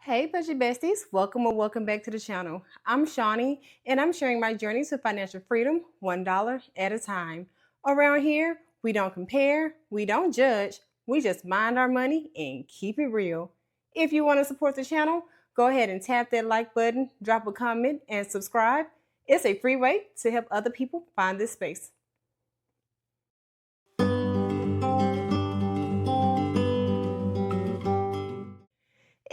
Hey, budget besties, welcome or welcome back to the channel. I'm Shawnee, and I'm sharing my journey to financial freedom $1 at a time. Around here, we don't compare, we don't judge, we just mind our money and keep it real. If you want to support the channel, go ahead and tap that like button, drop a comment, and subscribe. It's a free way to help other people find this space.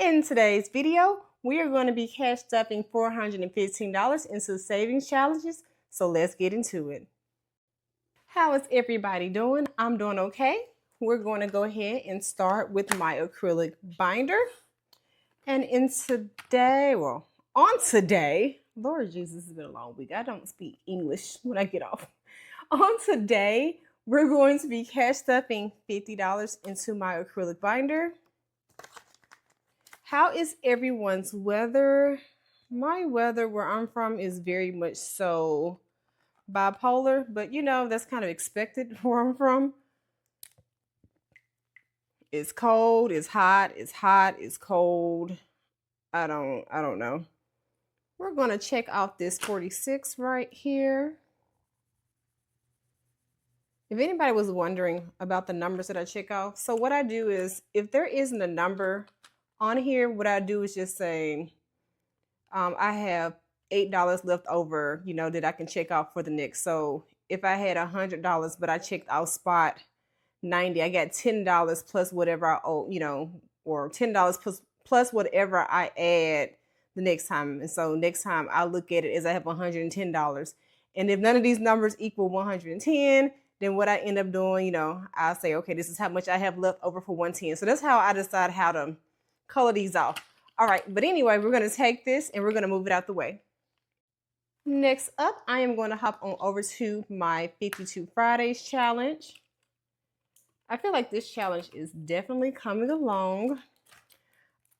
In today's video, we are going to be cash stuffing $415 into savings challenges, so let's get into it. How is everybody doing? I'm doing okay. We're going to go ahead and start with my acrylic binder. And on today, Lord Jesus, it's been a long week. I don't speak English when I get off. On today, we're going to be cash stuffing $50 into my acrylic binder. How is everyone's weather? My weather where I'm from is very much so bipolar, but you know, that's kind of expected where I'm from. It's cold, it's hot, it's cold. I don't know. We're going to check out this 46 right here. If anybody was wondering about the numbers that I check off, so what I do is if there isn't a number on here, what I do is just say, I have $8 left over, you know, that I can check off for the next. So if I had $100, but I checked out spot 90, I got $10 plus whatever I owe, you know, or $10 plus whatever I add the next time. And so next time I look at it as I have $110. And if none of these numbers equal 110, then what I end up doing, you know, I'll say, okay, this is how much I have left over for 110. So that's how I decide how to color these off. All right, but anyway, we're going to take this and we're going to move it out the way. Next up, I am going to hop on over to my 52 Fridays challenge. I feel like this challenge is definitely coming along.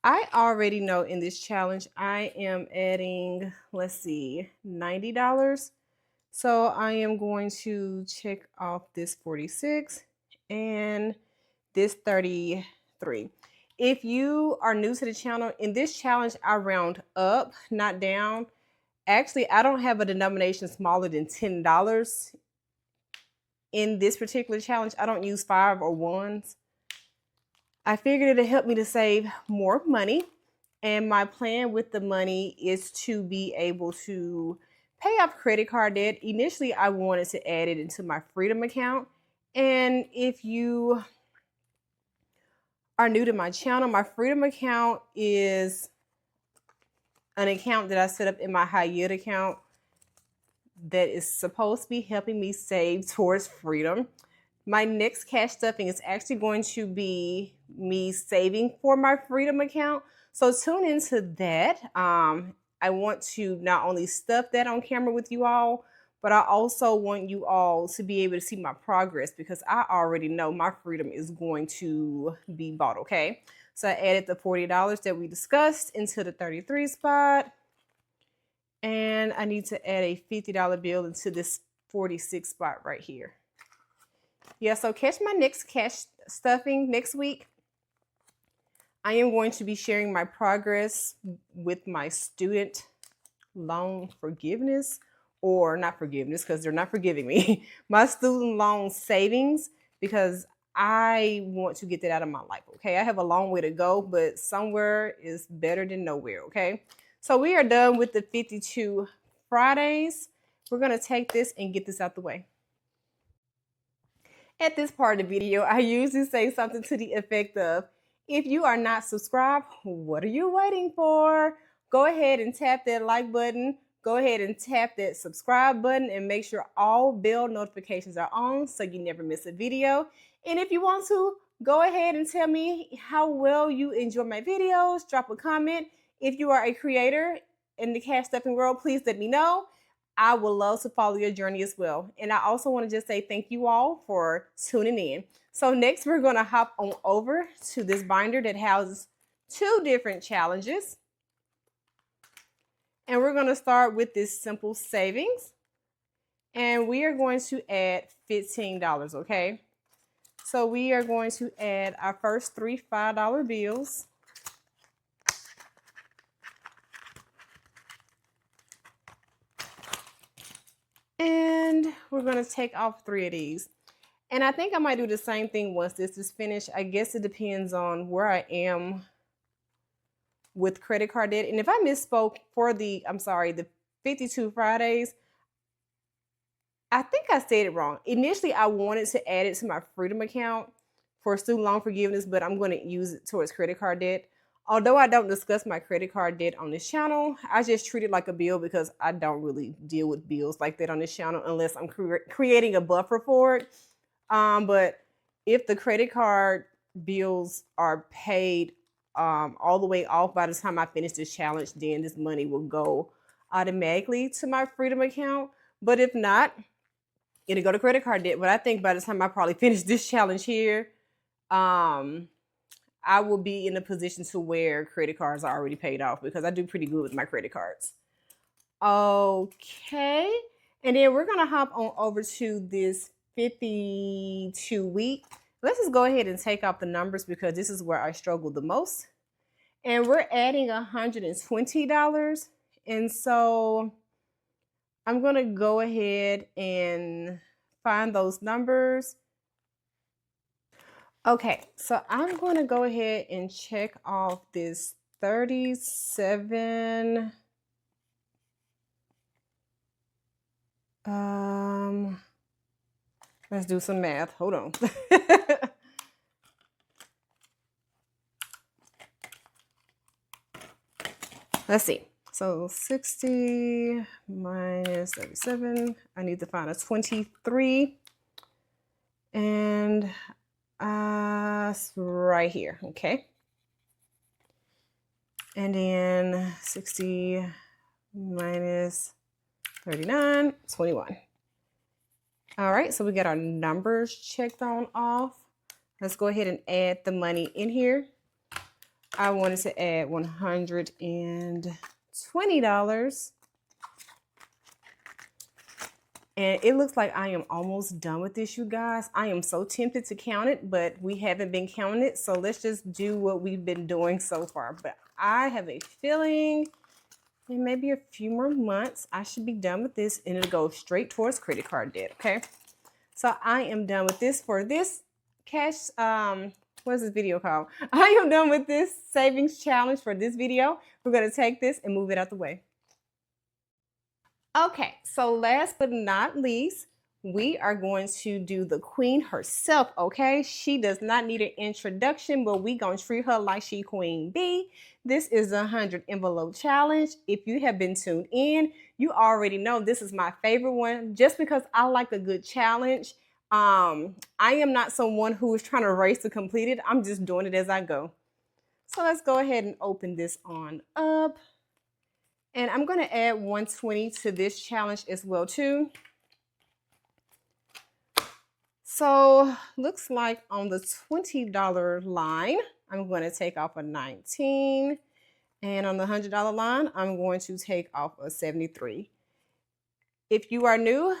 I already know in this challenge, I am adding, let's see, $90. So I am going to check off this 46 and this 33. If you are new to the channel, in this challenge, I round up, not down. Actually, I don't have a denomination smaller than $10 in this particular challenge. I don't use 5 or 1s. I figured it'd help me to save more money. And my plan with the money is to be able to pay off credit card debt. Initially, I wanted to add it into my Freedom account. And if you are new to my channel, my Freedom account is an account that I set up in my high yield account that is supposed to be helping me save towards freedom. My next cash stuffing is actually going to be me saving for my Freedom account. So tune into that. I want to not only stuff that on camera with you all, but I also want you all to be able to see my progress because I already know my freedom is going to be bought, okay? So I added the $40 that we discussed into the 33 spot. And I need to add a $50 bill into this 46 spot right here. Yeah, so catch my next cash stuffing next week. I am going to be sharing my progress with my student loan forgiveness, or not forgiveness because they're not forgiving me, my student loan savings, because I want to get that out of my life, okay? I have a long way to go, but somewhere is better than nowhere, okay? So we are done with the 52 Fridays. We're going to take this and get this out the way. At this part of the video, I usually say something to the effect of, if you are not subscribed, what are you waiting for? Go ahead and tap that like button. Go ahead and tap that subscribe button and make sure all bell notifications are on so you never miss a video. And if you want to, go ahead and tell me how well you enjoy my videos. Drop a comment. If you are a creator in the cash stuffing world, please let me know. I would love to follow your journey as well. And I also want to just say thank you all for tuning in. So next we're going to hop on over to this binder that houses 2 different challenges. And we're going to start with this simple savings. And we are going to add $15, okay? So we are going to add our first 3 $5 bills. we're going to take off 3 of these. And I think I might do the same thing once this is finished. I guess it depends on where I am with credit card debt. And if I misspoke for the 52 Fridays, I think I said it wrong. Initially, I wanted to add it to my Freedom account for student loan forgiveness, but I'm going to use it towards credit card debt. Although I don't discuss my credit card debt on this channel, I just treat it like a bill because I don't really deal with bills like that on this channel unless I'm creating a buffer for it. But if the credit card bills are paid all the way off by the time I finish this challenge, then this money will go automatically to my Freedom account. But if not, it'll go to credit card debt. But I think by the time I probably finish this challenge here, I will be in a position to where credit cards are already paid off because I do pretty good with my credit cards. Okay. And then we're going to hop on over to this 52 week. Let's just go ahead and take out the numbers because this is where I struggle the most. And we're adding $120. And so I'm going to go ahead and find those numbers. Okay, so I'm going to go ahead and check off this 37. Let's do some math. Hold on. Let's see. So 60 minus 37. I need to find a 23. And right here, okay. And then 60 minus 39, 21. All right, so we got our numbers checked on off. Let's go ahead and add the money in here. I wanted to add $120. And it looks like I am almost done with this, you guys. I am so tempted to count it, but we haven't been counting it. So let's just do what we've been doing so far. But I have a feeling in maybe a few more months, I should be done with this and it'll go straight towards credit card debt, okay? So I am done with this for this cash, what's this video called? I am done with this savings challenge for this video. We're gonna take this and move it out the way. Okay, so last but not least, we are going to do the queen herself, okay? She does not need an introduction, but we gonna treat her like she queen bee. This is the 100 envelope challenge. If you have been tuned in, you already know this is my favorite one just because I like a good challenge. I am not someone who is trying to race to complete it. I'm just doing it as I go. So let's go ahead and open this on up. And I'm going to add 120 to this challenge as well too. So looks like on the $20 line, I'm going to take off a 19. And on the $100 line, I'm going to take off a 73. If you are new,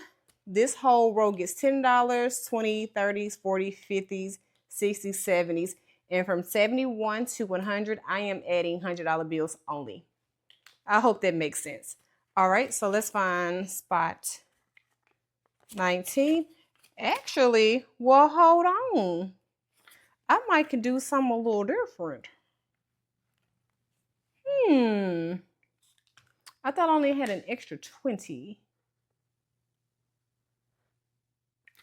this whole row gets $10, 20, 30s, 40s, 50s, 60s, 70s. And from 71 to 100, I am adding $100 bills only. I hope that makes sense. All right, so let's find spot 19. Actually, well, hold on. I might can do something a little different. I thought I only had an extra 20.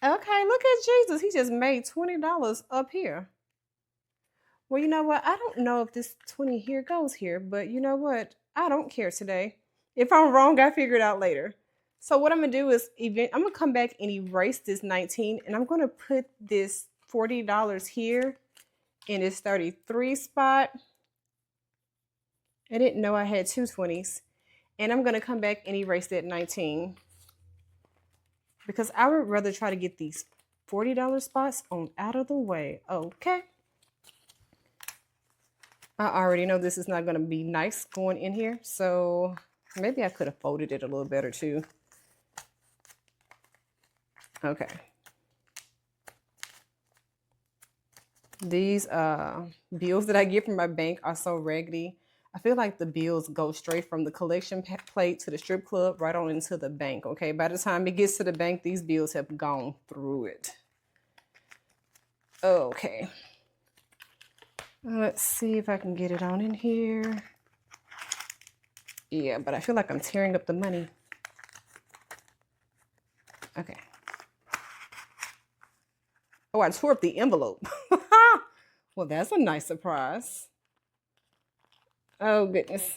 Okay, look at Jesus. He just made $20 up here. Well, you know what? I don't know if this 20 here goes here, but you know what? I don't care today. If I'm wrong, I figure it out later. So what I'm going to do is I'm going to come back and erase this 19, and I'm going to put this $40 here in this 33 spot. I didn't know I had two 20s. And I'm going to come back and erase that 19 because I would rather try to get these $40 spots on out of the way. Okay. I already know this is not going to be nice going in here, so maybe I could have folded it a little better too. Okay. These bills that I get from my bank are so raggedy. I feel like the bills go straight from the collection plate to the strip club right on into the bank, okay? By the time it gets to the bank, these bills have gone through it. Okay. Let's see if I can get it on in here. Yeah, but I feel like I'm tearing up the money. Okay. Oh, I tore up the envelope. Well, that's a nice surprise. Oh, goodness.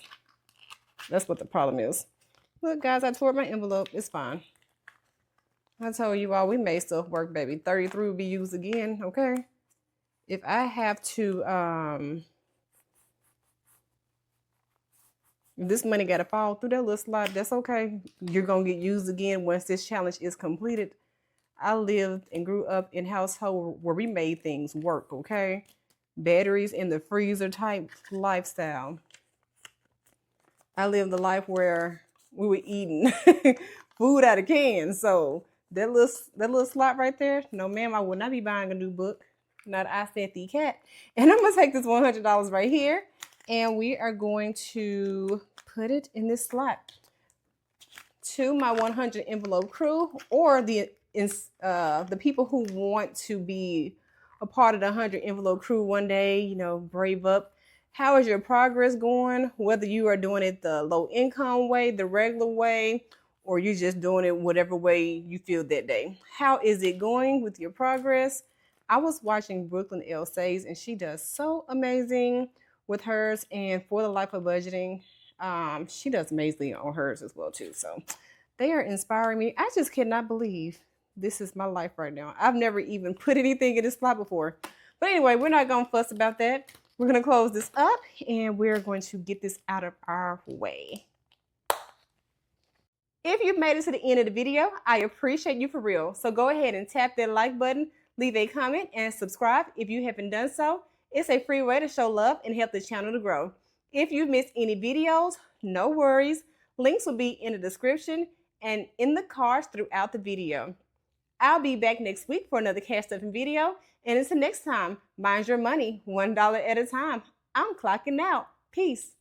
That's what the problem is. Look, guys, I tore up my envelope. It's fine. I told you all we made stuff work, baby. 33 will be used again, okay? If I have to, if this money got to fall through that little slot, that's okay. You're going to get used again once this challenge is completed. I lived and grew up in a household where we made things work, okay? Batteries in the freezer type lifestyle. I lived a life where we were eating food out of cans. So that little slot right there, no ma'am, I will not be buying a new book. Not I said the cat. And I'm gonna take this $100 right here, and we are going to put it in this slot. To my 100 envelope crew, or the people who want to be a part of the 100 envelope crew one day, you know, brave up. How is your progress going? Whether you are doing it the low income way, the regular way, or you're just doing it whatever way you feel that day. How is it going with your progress? I was watching Brooklyn L. Says, and she does so amazing with hers. And for the life of budgeting, she does amazingly on hers as well too. So they are inspiring me. I just cannot believe this is my life right now. I've never even put anything in this slot before. But anyway, we're not going to fuss about that. We're going to close this up, and we're going to get this out of our way. If you've made it to the end of the video, I appreciate you for real. So go ahead and tap that like button, leave a comment, and subscribe if you haven't done so. It's a free way to show love and help the channel to grow. If you've missed any videos, no worries. Links will be in the description and in the cards throughout the video. I'll be back next week for another cash stuffing video. And until next time, mind your money $1 at a time. I'm clocking out. Peace.